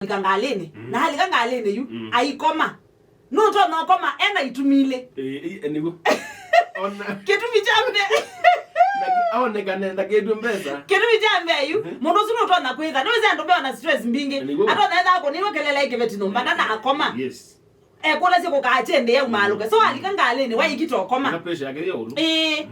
Likangalene na halikangalene yu ayikoma no to no koma ena itumile enigo ona ketu bijambe aone kanenda kedu mbeza ketu bijambe yu mundu sino to na kwetha no ze ndobe na stress mbinge atona enda ko niwe kelele ikebeti no mbanda na akoma yes kola siko ka atende ya umaluka so alikangalene wayikito koma na pressure yake yo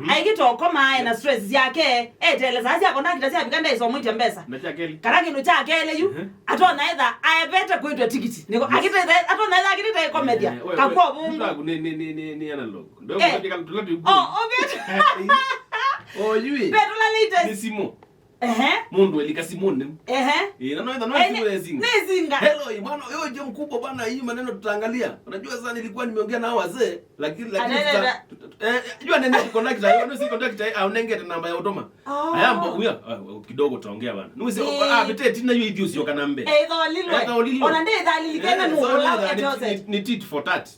ayikito koma na stress yake tele sasa ya contact sasa bikanda iso mwite mbesa na chakeli karaki no chakele yu atona either ayebeta kwetwa ticket niko akita atona either akita comedy kakwa bungu ni analog ndio katika tulati beta yui beta la latest ni simo mundu elika simone no nezinga hello bwana wewe je mkubwa bwana hii maneno tutaangalia unajua sasa nilikuwa nimeongea nao wazee lakini jua nenda connect hiyo si contact au nengeta namba ya huduma ayambo huyo kidogo tutaongea bwana nusi bete tina hiyo idio sio kanambe lilo ona ndee dhalili kena nuko ni tit for tat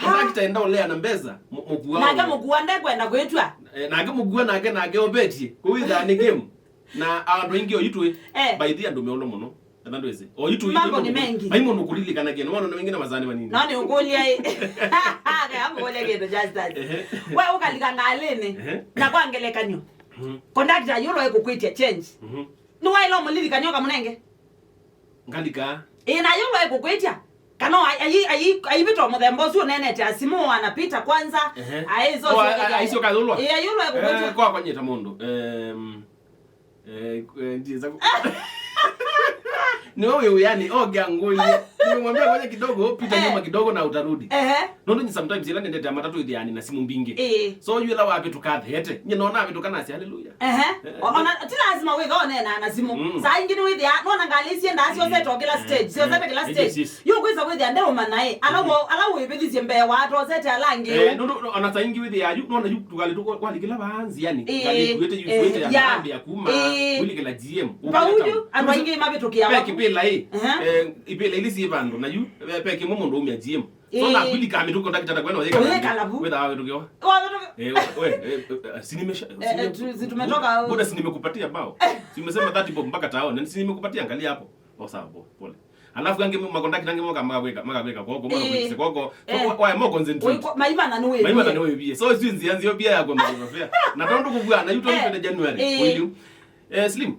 contact enda olea na mbeza mugua naga mugua ndegwenda gwetwa naga mugua nage obetie kuitha ni game na andu ingi oyitwe by the ando meono muno nando ese oyitwe mambo ni mengi aimo nukulili kana geno wana wengine mazani manini nani ukolia anga ngolia gedo just that wewe ukalika ngalene na kwangelekanyo conductor yulo ekukwitia change ni wailo mulili kanyoka munenge ngalika na yulo ekukwitia kana ayibito muthembo sio nene ta simu anapita kwanza aizo aizo kalulwa yulo ekukwitia kwa kwanyeta mundu ndiza ni wewe yani oganguli nimwambia ngoja kidogo pita nyuma kidogo na utarudi nondo ni sometimes ila ndete matatu Athiani na simu mbinge so you la wapi tukathete ni naona vitu kana si haleluya ona tilazima wewe one na simu saa ingine wewe nona ngalisi nda sio seto kila stage sio seto kila stage yo kweza wewe ndio manae alawo ebedizie mbe watu sete alange nondo ona saa ingi wewe yayu nona yu tukali kwali kila baanzi yani ngali kuete yusuete ya ngambi ya kuma kuli kila GM pauju ando ingi mabitukia wapi pela ipela ilisi bandu na yu peke mumundu umya GM so na kwili kama tuko ndakitata kwenda weka whether awe tukio sinimesha tumetoka boda sinimekupatia bao simesema 30 bob mpaka tao na sinimekupatia angalia hapo sawa pole alafu gange makontakti nange moka magaweka koko mbona kwise koko kwa mo concentrate maiba na niwe bie so sinzi yanzio bia yako mbona na tondu kubwana yuto mpende January will you slim